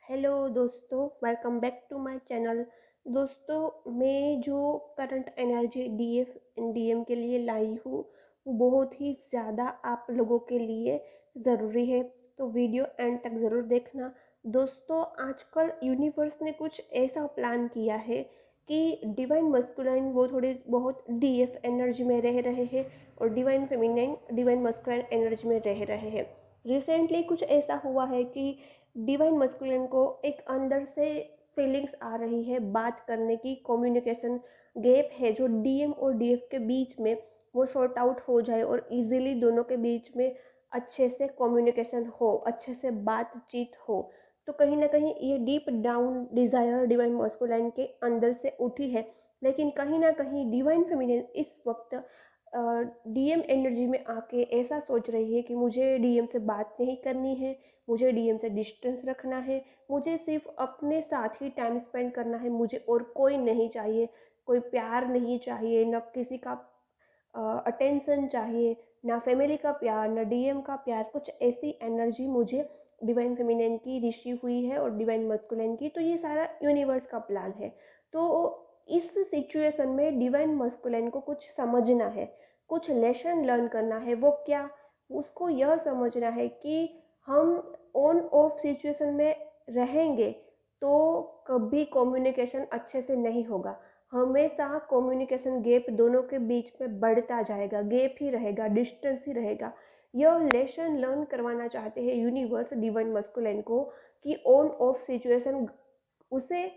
Hello दोस्तों, welcome back to my channel. दोस्तों, मैं जो करंट एनर्जी डीएफ डीएम के लिए लाई हूँ वो बहुत ही ज़्यादा आप लोगों के लिए ज़रूरी है, तो वीडियो एंड तक ज़रूर देखना। दोस्तों, आजकल यूनिवर्स ने कुछ ऐसा प्लान किया है कि डिवाइन मस्कुलाइन वो थोड़े बहुत डीएफ एनर्जी में रह रहे हैं और divine feminine divine masculine energy में रह रहे हैं। रिसेंटली कुछ ऐसा हुआ है कि डिवाइन मस्कुलिन को एक अंदर से फीलिंग्स आ रही है बात करने की, कम्युनिकेशन गैप है जो डीएम और डीएफ के बीच में वो सॉर्ट आउट हो जाए और इजीली दोनों के बीच में अच्छे से कम्युनिकेशन हो, अच्छे से बातचीत हो। तो कहीं ना कहीं ये deep down desire divine masculine के अंदर से उठी है, लेकिन कहीं ना कहीं डिवाइन फेमिनिन इस वक्त डीएम एनर्जी में आके ऐसा सोच रही है कि मुझे डीएम से बात नहीं करनी है, मुझे डीएम से डिस्टेंस रखना है, मुझे सिर्फ अपने साथ ही टाइम स्पेंड करना है, मुझे और कोई नहीं चाहिए, कोई प्यार नहीं चाहिए, न किसी का अटेंशन चाहिए, ना फैमिली का प्यार, ना डीएम का प्यार। कुछ ऐसी एनर्जी मुझे डिवाइन फेमिनिन की रिशी हुई है और डिवाइन मस्कुलिन की। तो ये सारा यूनिवर्स का प्लान है। तो इस सिचुएशन में डिवाइन मस्कुलिन को कुछ समझना है, कुछ लेसन लर्न करना है। वो क्या? उसको यह समझना है कि हम ऑन ऑफ सिचुएशन में रहेंगे तो कभी कम्युनिकेशन अच्छे से नहीं होगा, हमेशा कम्युनिकेशन गैप दोनों के बीच में बढ़ता जाएगा, गैप ही रहेगा, डिस्टेंस ही रहेगा। यह लेसन लर्न करवाना चाहते हैं यूनिवर्स डिवाइन मस्कुलिन को कि ऑन ऑफ सिचुएशन उसे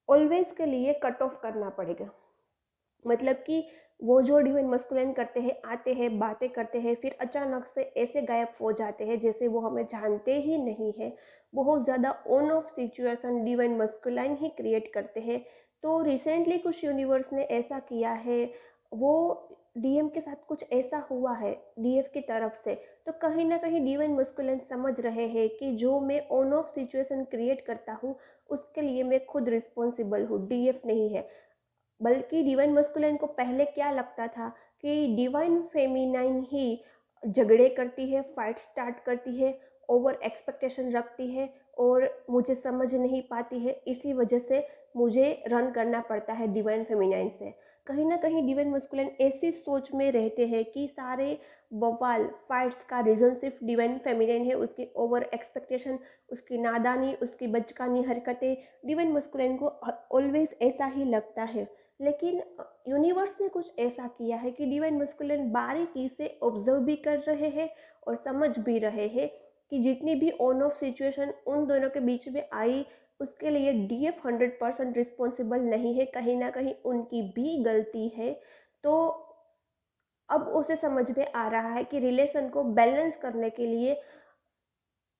ऑलवेज के लिए कट ऑफ करना पड़ेगा। मतलब कि वो जो डिवाइन मस्कुलिन करते हैं, आते हैं, बातें करते हैं, फिर अचानक से ऐसे गायब हो जाते हैं जैसे वो हमें जानते ही नहीं है। बहुत ज़्यादा on off situation divine masculine he create करते हैं। तो रिसेंटली कुछ यूनिवर्स ने ऐसा किया है, वो डीएम के साथ कुछ ऐसा हुआ है डीएफ की तरफ से। तो कहीं ना कहीं डिवाइन मस्कुलिन समझ रहे हैं कि जो मैं ऑन ऑफ सिचुएशन क्रिएट करता हूँ उसके लिए मैं खुद रिस्पॉन्सिबल हूँ, डीएफ नहीं है। बल्कि डिवाइन मस्कुलिन को पहले क्या लगता था कि डिवाइन फेमिनाइन ही झगड़े करती है, फाइट स्टार्ट करती है, ओवर एक्सपेक्टेशन रखती है और मुझे समझ नहीं पाती है, इसी वजह से मुझे रन करना पड़ता है डिवाइन फेमिनाइन से। कहीं ना कहीं डिवाइन मस्कुलिन ऐसी सोच में रहते हैं कि सारे बवाल फाइट्स का रीज़न सिर्फ डिवाइन फेमिनाइन है, उसकी ओवर एक्सपेक्टेशन, उसकी नादानी, उसकी बचकानी हरकतें। डिवाइन मस्कुलिन को ऑलवेज ऐसा ही लगता है। लेकिन यूनिवर्स ने कुछ ऐसा किया है कि डिवाइन मस्कुलिन बारीकी से ऑब्जर्व भी कर रहे हैं और समझ भी रहे हैं कि जितनी भी ऑन ऑफ सिचुएशन उन दोनों के बीच में आई उसके लिए डीएफ 100% रिस्पॉन्सिबल नहीं है, कहीं ना कहीं उनकी भी गलती है। तो अब उसे समझ में आ रहा है कि रिलेशन को बैलेंस करने के लिए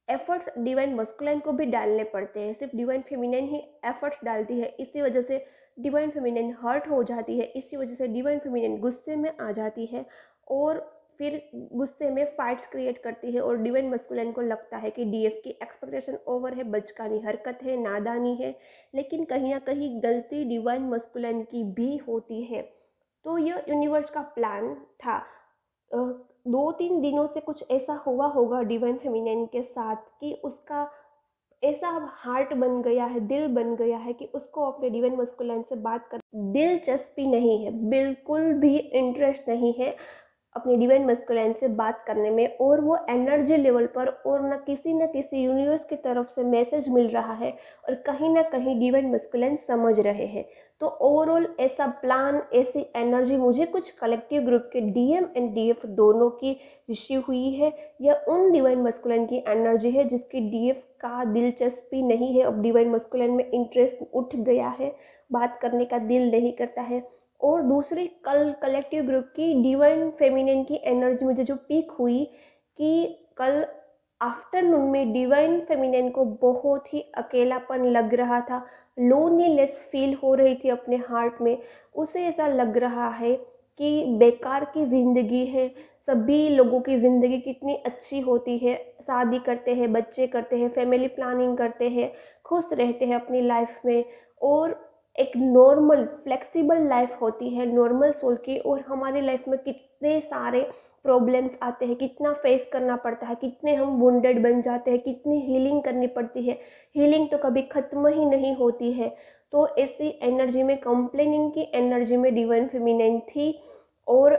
एफर्ट्स डिवाइन मस्कुलाइन को भी डालने पड़ते हैं, सिर्फ डिवाइन फेमिनिन ही एफर्ट्स डालती है, इसी वजह से डिवाइन फेमिनिन हर्ट हो जाती है, इसी वजह से डिवाइन फेमिनिन गुस्से में आ जाती है और फिर गुस्से में फाइट्स क्रिएट करती है। और डिवाइन मस्कुलाइन को लगता है कि डीएफ की एक्सपेक्टेशन ओवर है, बचकानी हरकत है, नादानी है, लेकिन कहीं ना कहीं गलती डिवाइन मस्कुलाइन की भी होती है। तो यह यूनिवर्स का प्लान था। 2-3 दिनों से कुछ ऐसा हुआ होगा डिवाइन फेमिनिन के साथ कि उसका ऐसा अब हार्ट बन गया है, दिल बन गया है कि उसको अपने डिवाइन मस्कुलाइन से बात कर दिलचस्पी नहीं है, बिल्कुल भी इंटरेस्ट नहीं है अपने डिवाइन मस्कुलाइन से बात करने में। और वो एनर्जी लेवल पर और न किसी यूनिवर्स की तरफ से मैसेज मिल रहा है और कहीं ना कहीं डिवाइन मस्कुलाइन समझ रहे हैं। तो ओवरऑल ऐसा प्लान, ऐसी एनर्जी मुझे कुछ कलेक्टिव ग्रुप के डीएम एंड डीएफ दोनों की रिसीव हुई है। यह उन डिवाइन मस्कुलाइन की एनर्जी है जिसकी डीएफ का दिलचस्पी नहीं है, अब डिवाइन मस्कुलाइन में इंटरेस्ट उठ गया है, बात करने का दिल नहीं करता है। और दूसरी कलेक्टिव ग्रुप की डिवाइन फेमिनिन की एनर्जी मुझे जो पीक हुई कि कल आफ्टरनून में डिवाइन फेमिनिन को बहुत ही अकेलापन लग रहा था, लोनलीनेस फील हो रही थी अपने हार्ट में। उसे ऐसा लग रहा है कि बेकार की ज़िंदगी है, सभी लोगों की ज़िंदगी कितनी अच्छी होती है, शादी करते हैं, बच्चे करते हैं, फैमिली प्लानिंग करते हैं, खुश रहते हैं अपनी लाइफ में, और एक नॉर्मल फ्लेक्सिबल लाइफ होती है नॉर्मल सोल की, और हमारी लाइफ में कितने सारे प्रॉब्लम्स आते हैं, कितना फेस करना पड़ता है, कितने हम वुंडेड बन जाते हैं, कितनी हीलिंग करनी पड़ती है। हीलिंग तो कभी ख़त्म ही नहीं होती है। तो ऐसी एनर्जी में, कंप्लेनिंग की एनर्जी में डिवाइन फेमिनिन थी, और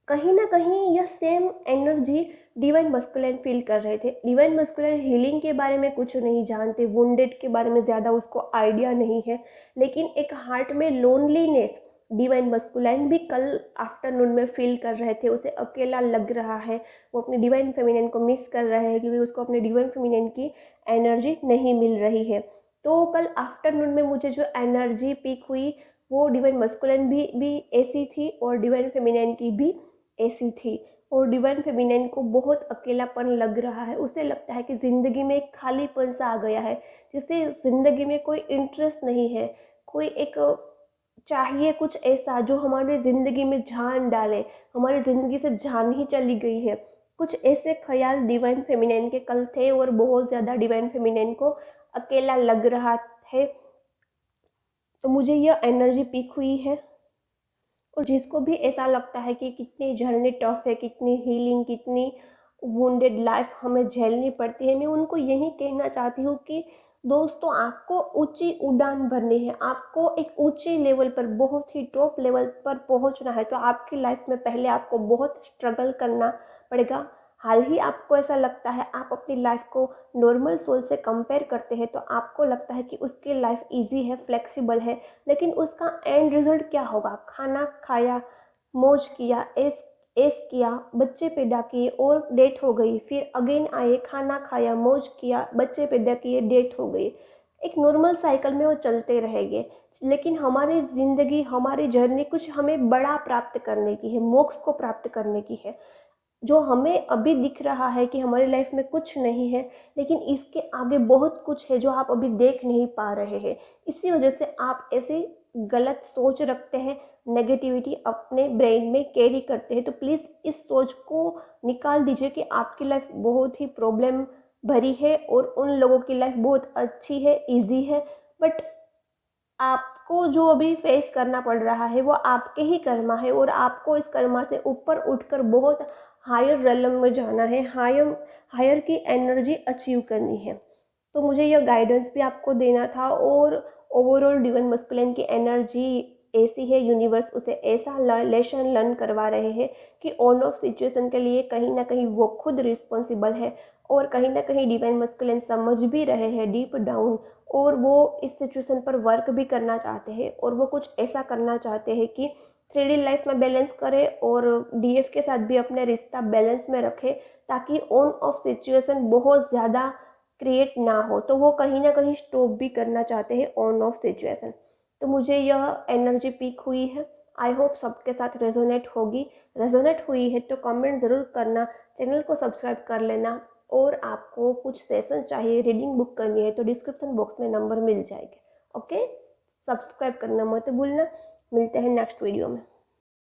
कहीं ना कहीं यह same energy divine masculine feel कर रहे थे। डिवाइन मस्कुलिन हीलिंग के बारे में कुछ नहीं जानते, वुंडेड के बारे में ज़्यादा उसको आइडिया नहीं है, लेकिन एक हार्ट में लोनलीनेस डिवाइन मस्कुलिन भी कल आफ्टरनून में फील कर रहे थे। उसे अकेला लग रहा है, वो अपने डिवाइन फेमिनिन को मिस कर रहे हैं, क्योंकि उसको अपने डिवाइन फेमिनिन की एनर्जी नहीं मिल रही है। तो कल आफ्टरनून में मुझे जो एनर्जी पीक हुई वो डिवाइन मस्कुलिन भी ऐसी थी, और डिवाइन फेमिनिन की भी ऐसी थी। और डिवाइन फेमिनिन को बहुत अकेलापन लग रहा है, उसे लगता है कि ज़िंदगी में एक खालीपन सा आ गया है, जिससे ज़िंदगी में कोई इंटरेस्ट नहीं है, कोई एक चाहिए कुछ ऐसा जो हमारी ज़िंदगी में जान डाले। हमारी ज़िंदगी से जान ही चली गई है। कुछ ऐसे ख्याल डिवाइन फेमिनिन के कल थे, और बहुत ज़्यादा डिवाइन फेमिनिन को अकेला लग रहा है। तो मुझे यह एनर्जी पीक हुई है। और जिसको भी ऐसा लगता है कि कितनी जर्नी टफ है, कितनी हीलिंग, कितनी वुंडेड लाइफ हमें झेलनी पड़ती है, मैं उनको यही कहना चाहती हूँ कि दोस्तों, आपको ऊंची उड़ान भरनी है, आपको एक ऊंचे लेवल पर, बहुत ही टॉप लेवल पर पहुँचना है। तो आपकी लाइफ में पहले आपको बहुत स्ट्रगल करना पड़ेगा। हाल ही आपको ऐसा लगता है, आप अपनी लाइफ को नॉर्मल सोल से कंपेयर करते हैं, तो आपको लगता है कि उसकी लाइफ इजी है, फ्लेक्सिबल है, लेकिन उसका एंड रिजल्ट क्या होगा? खाना खाया, मौज किया, ऐश ऐश किया, बच्चे पैदा किए और डेथ हो गई, फिर अगेन आए, खाना खाया, मौज किया, बच्चे पैदा किए, डेथ हो गई। एक नॉर्मल साइकिल में वो चलते रहेंगे। लेकिन हमारी ज़िंदगी, हमारी जर्नी कुछ हमें बड़ा प्राप्त करने की है, मोक्ष को प्राप्त करने की है। जो हमें अभी दिख रहा है कि हमारी लाइफ में कुछ नहीं है, लेकिन इसके आगे बहुत कुछ है जो आप अभी देख नहीं पा रहे हैं। इसी वजह से आप ऐसे गलत सोच रखते हैं, नेगेटिविटी अपने ब्रेन में कैरी करते हैं। तो प्लीज़ इस सोच को निकाल दीजिए कि आपकी लाइफ बहुत ही प्रॉब्लम भरी है, और उन लोगों की लाइफ बहुत अच्छी है, ईजी है। बट आपको जो अभी फेस करना पड़ रहा है वो आपके ही कर्मा है, और आपको इस कर्मा से ऊपर उठकर बहुत हायर रेलम में जाना है, हायर की एनर्जी अचीव करनी है। तो मुझे यह गाइडेंस भी आपको देना था। और ओवरऑल डिवाइन मस्कुलिन की एनर्जी ऐसी है, यूनिवर्स उसे ऐसा लेसन लर्न करवा रहे हैं कि ऑन ऑफ सिचुएशन के लिए कहीं ना कहीं वो खुद रिस्पॉन्सिबल है, और कहीं ना कहीं डिवाइन मस्कुलिन समझ भी रहे हैं डीप डाउन, और वो इस सिचुएशन पर वर्क भी करना चाहते हैं, और वो कुछ ऐसा करना चाहते हैं कि 3D लाइफ में बैलेंस करे, और डीएफ के साथ भी अपने रिश्ता बैलेंस में रखे, ताकि ऑन ऑफ सिचुएशन बहुत ज़्यादा क्रिएट ना हो। तो वो कहीं ना कहीं स्टॉप भी करना चाहते हैं ऑन ऑफ सिचुएशन। तो मुझे यह एनर्जी पीक हुई है। आई होप सबके साथ रेजोनेट होगी। रेजोनेट हुई है तो कमेंट ज़रूर करना, चैनल को सब्सक्राइब कर लेना। और आपको कुछ सेशन चाहिए, रीडिंग बुक करनी है, तो डिस्क्रिप्शन बॉक्स में नंबर मिल जाएगा। ओके, सब्सक्राइब करना मत भूलना। मिलते हैं नेक्स्ट वीडियो में।